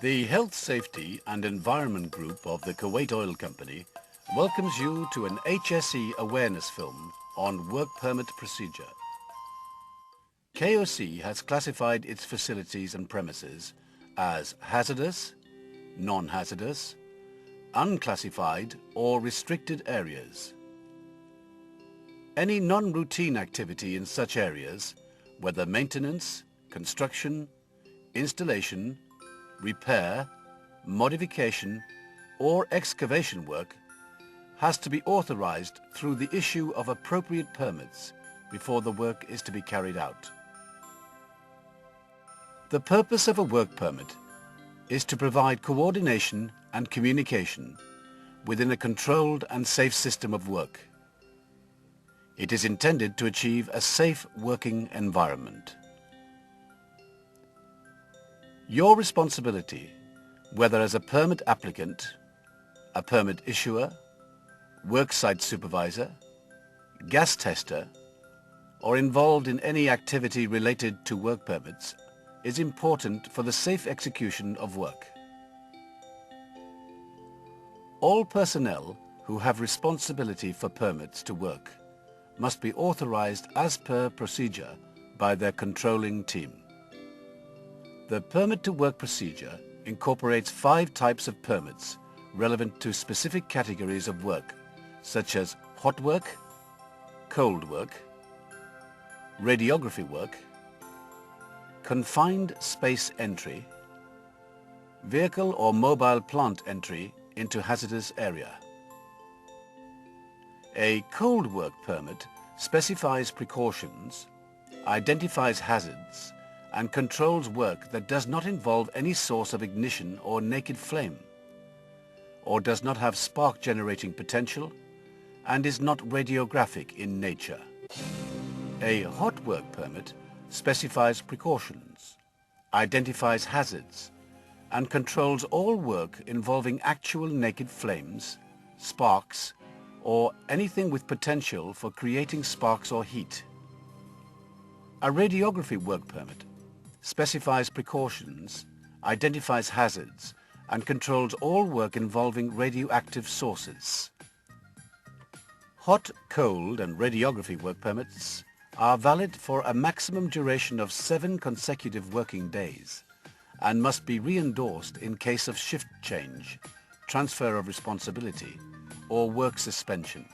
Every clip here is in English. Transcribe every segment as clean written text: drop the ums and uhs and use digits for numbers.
The Health, Safety and Environment Group of the Kuwait Oil Company welcomes you to an HSE awareness film on work permit procedure. KOC has classified its facilities and premises as hazardous, non-hazardous, unclassified or restricted areas. Any non-routine activity in such areas, whether maintenance, construction, installation, repair, modification or excavation work, has to be authorized through the issue of appropriate permits before the work is to be carried out. The purpose of a work permit is to provide coordination and communication within a controlled and safe system of work. It is intended to achieve a safe working environment. Your responsibility, whether as a permit applicant, a permit issuer, worksite supervisor, gas tester, or involved in any activity related to work permits, is important for the safe execution of work. All personnel who have responsibility for permits to work must be authorized as per procedure by their controlling team. The permit to work procedure incorporates 5 types of permits relevant to specific categories of work, such as hot work, cold work, radiography work, confined space entry, vehicle or mobile plant entry into hazardous area. A cold work permit specifies precautions, identifies hazards, and controls work that does not involve any source of ignition or naked flame, or does not have spark generating potential, and is not radiographic in nature. A hot work permit specifies precautions, identifies hazards, and controls all work involving actual naked flames, sparks, or anything with potential for creating sparks or heat. A radiography work permit specifies precautions, identifies hazards, and controls all work involving radioactive sources. Hot, cold, and radiography work permits are valid for a maximum duration of 7 consecutive working days and must be re-endorsed in case of shift change, transfer of responsibility, or work suspension.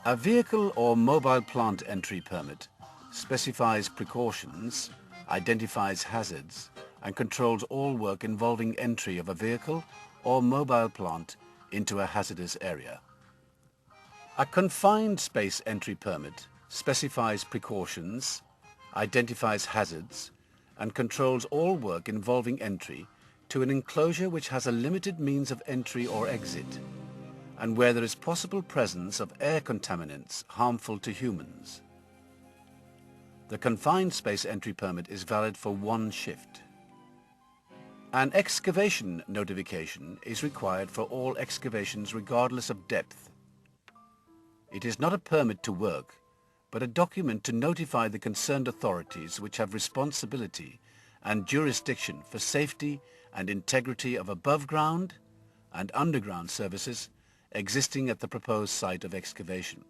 A vehicle or mobile plant entry permit specifies precautions, identifies hazards, and controls all work involving entry of a vehicle or mobile plant into a hazardous area. A confined space entry permit specifies precautions, identifies hazards, and controls all work involving entry to an enclosure which has a limited means of entry or exit, and where there is possible presence of air contaminants harmful to humans. The confined space entry permit is valid for 1 shift. An excavation notification is required for all excavations regardless of depth. It is not a permit to work, but a document to notify the concerned authorities which have responsibility and jurisdiction for safety and integrity of above ground and underground services existing at the proposed site of excavation.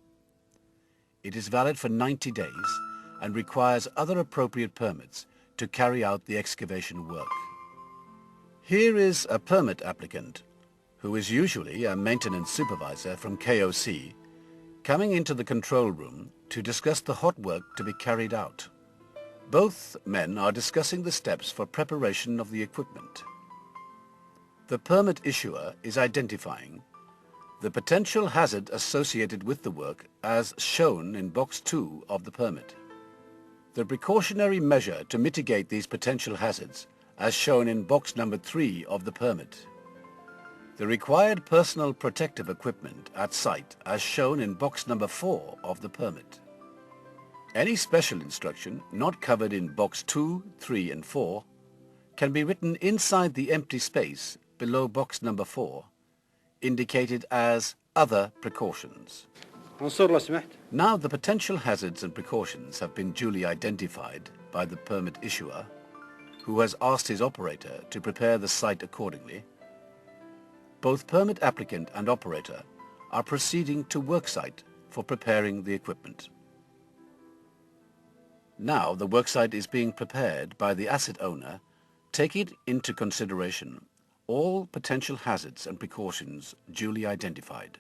It is valid for 90 days and requires other appropriate permits to carry out the excavation work. Here is a permit applicant, who is usually a maintenance supervisor from KOC, coming into the control room to discuss the hot work to be carried out. Both men are discussing the steps for preparation of the equipment. The permit issuer is identifying the potential hazard associated with the work as shown in box 2 of the permit. The precautionary measure to mitigate these potential hazards as shown in box number 3 of the permit. The required personal protective equipment at site as shown in box number 4 of the permit. Any special instruction not covered in box 2, 3 and 4 can be written inside the empty space below box number 4, indicated as other precautions. Now the potential hazards and precautions have been duly identified by the permit issuer, who has asked his operator to prepare the site accordingly, both permit applicant and operator are proceeding to worksite for preparing the equipment. Now the worksite is being prepared by the asset owner, taking into consideration all potential hazards and precautions duly identified.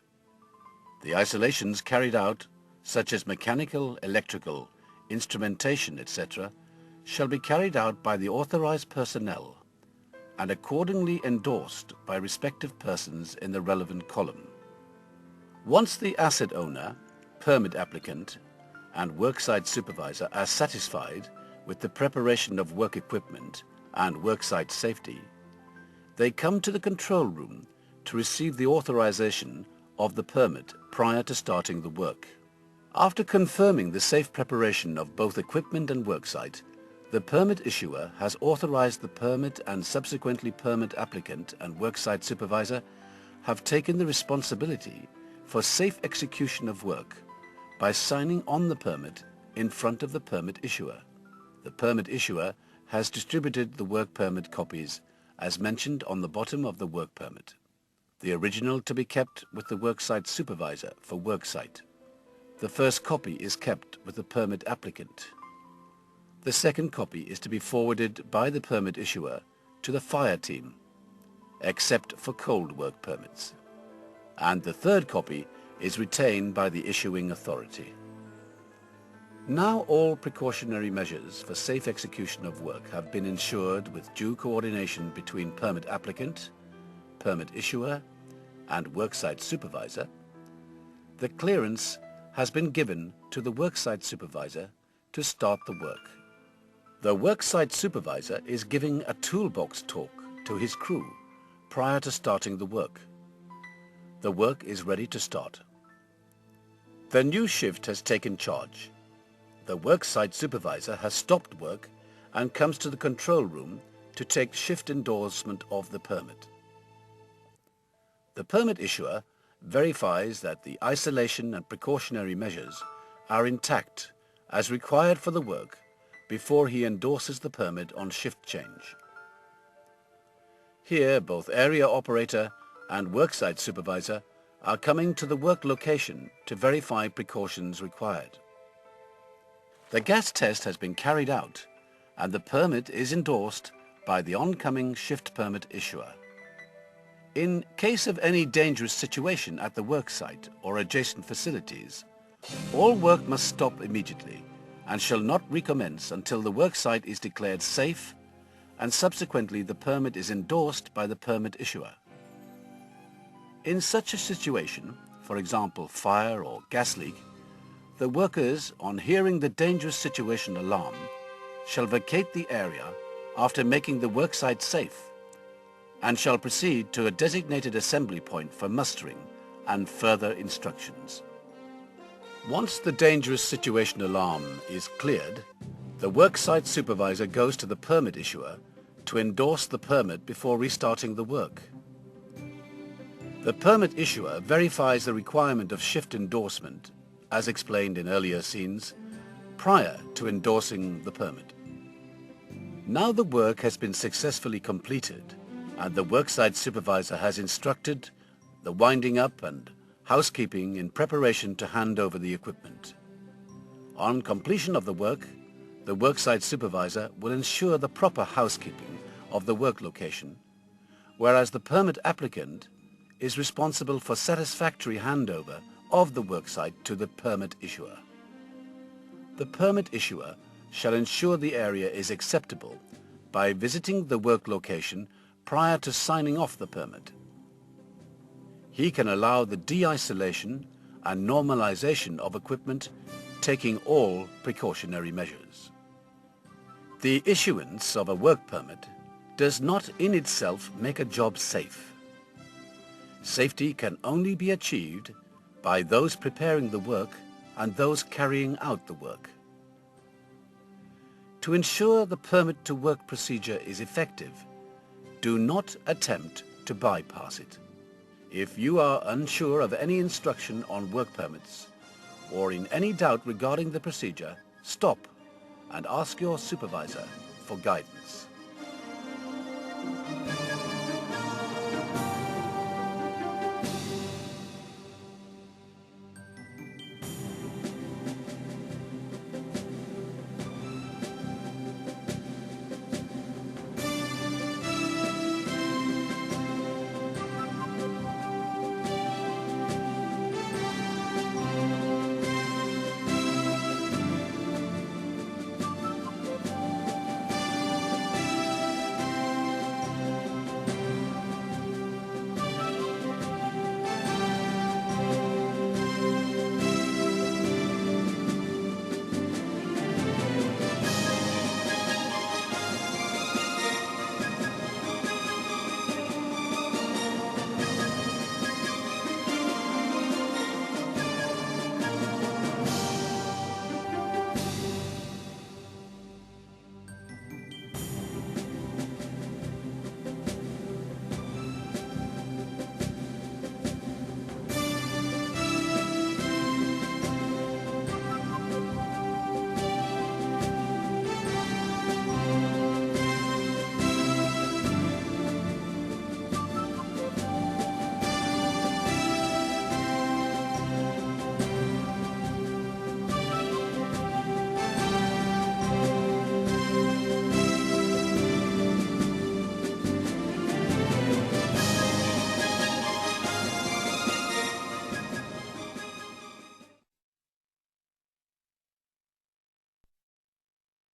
The isolations carried out, such as mechanical, electrical, instrumentation, etc., shall be carried out by the authorized personnel and accordingly endorsed by respective persons in the relevant column. Once the asset owner, permit applicant, and worksite supervisor are satisfied with the preparation of work equipment and worksite safety, they come to the control room to receive the authorization of the permit prior to starting the work. After confirming the safe preparation of both equipment and worksite, the permit issuer has authorized the permit and subsequently permit applicant and worksite supervisor have taken the responsibility for safe execution of work by signing on the permit in front of the permit issuer. The permit issuer has distributed the work permit copies as mentioned on the bottom of the work permit. The original to be kept with the worksite supervisor for worksite. The first copy is kept with the permit applicant. The second copy is to be forwarded by the permit issuer to the fire team, except for cold work permits. And the third copy is retained by the issuing authority. Now all precautionary measures for safe execution of work have been ensured with due coordination between permit applicant, permit issuer, and worksite supervisor. The clearance has been given to the worksite supervisor to start the work. The worksite supervisor is giving a toolbox talk to his crew prior to starting the work. The work is ready to start. The new shift has taken charge. The worksite supervisor has stopped work and comes to the control room to take shift endorsement of the permit. The permit issuer verifies that the isolation and precautionary measures are intact as required for the work before he endorses the permit on shift change. Here both area operator and worksite supervisor are coming to the work location to verify precautions required. The gas test has been carried out and the permit is endorsed by the oncoming shift permit issuer. In case of any dangerous situation at the worksite or adjacent facilities, all work must stop immediately and shall not recommence until the worksite is declared safe and subsequently the permit is endorsed by the permit issuer. In such a situation, for example fire or gas leak, the workers, on hearing the dangerous situation alarm, shall vacate the area after making the worksite safe and shall proceed to a designated assembly point for mustering and further instructions. Once the dangerous situation alarm is cleared, the worksite supervisor goes to the permit issuer to endorse the permit before restarting the work. The permit issuer verifies the requirement of shift endorsement, as explained in earlier scenes, prior to endorsing the permit. Now the work has been successfully completed and the worksite supervisor has instructed the winding up and housekeeping in preparation to hand over the equipment. On completion of the work, the worksite supervisor will ensure the proper housekeeping of the work location, whereas the permit applicant is responsible for satisfactory handover of the worksite to the permit issuer. The permit issuer shall ensure the area is acceptable by visiting the work location prior to signing off the permit. He can allow the de-isolation and normalization of equipment, taking all precautionary measures. The issuance of a work permit does not in itself make a job safe. Safety can only be achieved by those preparing the work and those carrying out the work. To ensure the permit to work procedure is effective, do not attempt to bypass it. If you are unsure of any instruction on work permits or in any doubt regarding the procedure, stop and ask your supervisor for guidance.